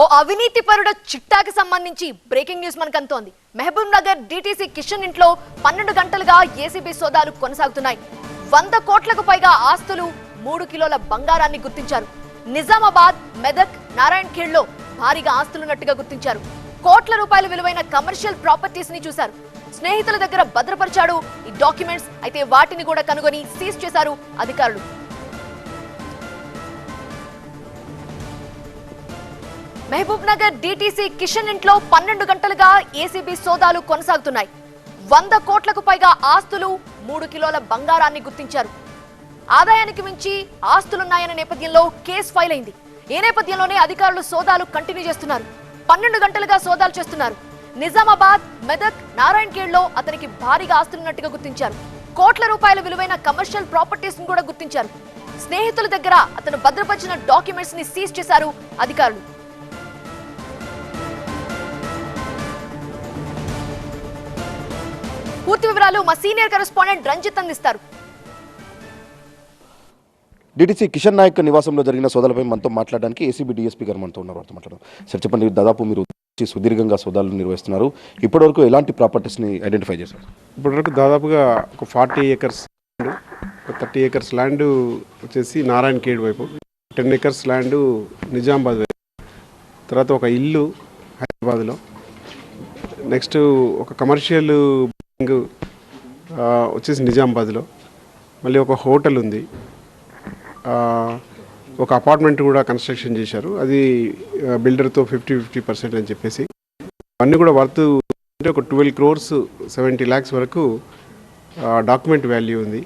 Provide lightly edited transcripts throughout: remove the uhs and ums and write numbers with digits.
ఓ అవినీతి పరుడ చిట్టాకి సంబంధించి breaking news మనకు అందుతోంది. మహబూబ్ నగర్ డీటీసీ కిషన్ ఇంట్లో 12 గంటలుగా ఏసీబీ సోదాలు కొనసాగుతున్నాయి. 100 కోట్లకు పైగా ఆస్తులు, 3 కిలోల బంగారాన్ని గుర్తించారు. నిజామాబాద్, మెదక్, నారాయణ్ ఖేడ్లో భారీగా ఆస్తులున్నట్టుగా గుర్తించారు. కోట్ల రూపాయల విలువైన కమర్షియల్ ప్రాపర్టీస్ ని చూశారు. స్నేహితుల దగ్గర భద్రపరిచాడు ఈ డాక్యుమెంట్స్. అయితే వాటిని కూడా కనుగొని సీజ్ చేశారు అధికారులు. మహబూబ్ నగర్ డీటీసీ కిషన్ ఇంట్లో 12 గంటలుగా ఏసీబీ సోదాలు కొనసాగుతున్నాయి. 100 కోట్లకు పైగా ఆస్తులు, 3 కిలోల బంగారాన్ని గుర్తించారు. ఆదాయానికి మించి ఆస్తులున్నాయన్న నేపథ్యంలో కేసు ఫైల్ అయింది. ఈ నేపథ్యంలోనే అధికారులు సోదాలు కంటిన్యూ చేస్తున్నారు. 12 గంటలుగా సోదాలు చేస్తున్నారు. నిజామాబాద్, మెదక్, నారాయణ్ ఖేడ్లో అతనికి భారీగా ఆస్తులున్నట్టుగా గుర్తించారు. కోట్ల రూపాయల విలువైన కమర్షియల్ ప్రాపర్టీస్ ను కూడా గుర్తించారు. స్నేహితుల దగ్గర అతను భద్రపరిచిన డాక్యుమెంట్స్ ని సీజ్ చేశారు అధికారులు. పూర్తి వివరాలు మా సీనియర్ కరెస్పాండెంట్ రంజిత్ అందిస్తారు. డీటీసీ కిషన్ నాయక్ నివాసంలో జరిగిన సోదాలపై మనతో మాట్లాడడానికి ఏసీబీ డీఎస్పీ గారు మనతో ఉన్నారు. వారితో మాట్లాడడం. సార్ చెప్పండి, దాదాపు మీరు సుదీర్ఘంగా సోదాలు నిర్వహిస్తున్నారు. ఇప్పటివరకు ఎలాంటి ప్రాపర్టీస్ని ఐడెంటిఫై చేశారు? ఇప్పటివరకు దాదాపుగా ఒక 40 ఏకర్స్, 30 ఏకర్స్ ల్యాండ్ వచ్చేసి నారాయణ్ ఖేడ్ వైపు, 10 ఏకర్స్ ల్యాండ్ నిజామాబాద్ వైపు, తర్వాత ఒక ఇల్లు హైదరాబాద్లో, నెక్స్ట్ ఒక కమర్షియల్ వచ్చేసి నిజామాబాద్లో, మళ్ళీ ఒక హోటల్ ఉంది, ఒక అపార్ట్మెంట్ కూడా కన్స్ట్రక్షన్ చేశారు. అది బిల్డర్తో 50% అని చెప్పేసి అన్నీ కూడా వర్త్ అంటే ఒక 12 crores 70 lakhs వరకు డాక్యుమెంట్ వాల్యూ ఉంది.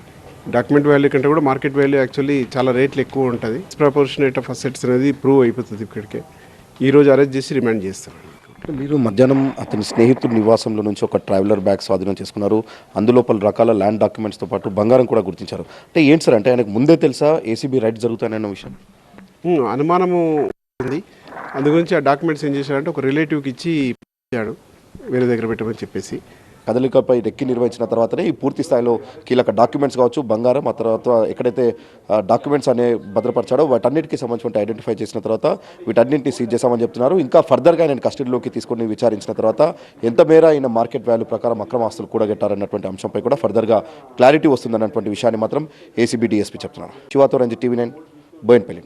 డాక్యుమెంట్ వాల్యూ కంటే కూడా మార్కెట్ వాల్యూ యాక్చువల్లీ చాలా రేట్లు ఎక్కువ ఉంటుంది. ప్రపోర్షనేట్ ఆఫ్ అసెట్స్ అనేది ప్రూవ్ అయిపోతుంది. ఇక్కడికే ఈరోజు అరెస్ట్ చేసి రిమాండ్ చేస్తారు. మీరు మధ్యాహ్నం అతని స్నేహితుడి నివాసంలో నుంచి ఒక ట్రావెలర్ బ్యాగ్ స్వాధీనం చేసుకున్నారు. అందులో పలు రకాల ల్యాండ్ డాక్యుమెంట్స్తో పాటు బంగారం కూడా గుర్తించారు. అంటే ఏంటి సార్, అంటే ఆయనకు ముందే తెలుసా ఏసీబీ రైడ్ జరుగుతాయన్న విషయం? అనుమానము ఉంది. అందు గురించి ఆ డాక్యుమెంట్స్ ఏం చేశారంటే ఒక రిలేటివ్కి ఇచ్చి వేరే దగ్గర పెట్టమని చెప్పేసి కదలికపై రెక్కి నిర్వహించిన తర్వాతనే ఈ పూర్తి స్థాయిలో కీలక డాక్యుమెంట్స్ కావచ్చు, బంగారం, ఆ తర్వాత ఎక్కడైతే డాక్యుమెంట్స్ అనే భద్రపరిచాడో వాటన్నిటికీ సంబంధించి ఐడెంటిఫై చేసిన తర్వాత వీటన్నింటినీ సీజ్ చేశామని చెప్తున్నారు. ఇంకా ఫర్దర్గా ఆయన కస్టడీలోకి తీసుకొని విచారించిన తర్వాత ఎంత మేర ఆయన మార్కెట్ వాల్యూ ప్రకారం అక్రమ ఆస్తులు కూడగట్టారన్నటువంటి అంశంపై కూడా ఫర్దర్గా క్లారిటీ వస్తుందన్నటువంటి విషయాన్ని మాత్రం ఏసీబీ డీఎస్పీ చెప్తున్నారు. శివాతో రంజిత్, TV9, బోయిన్పల్లి.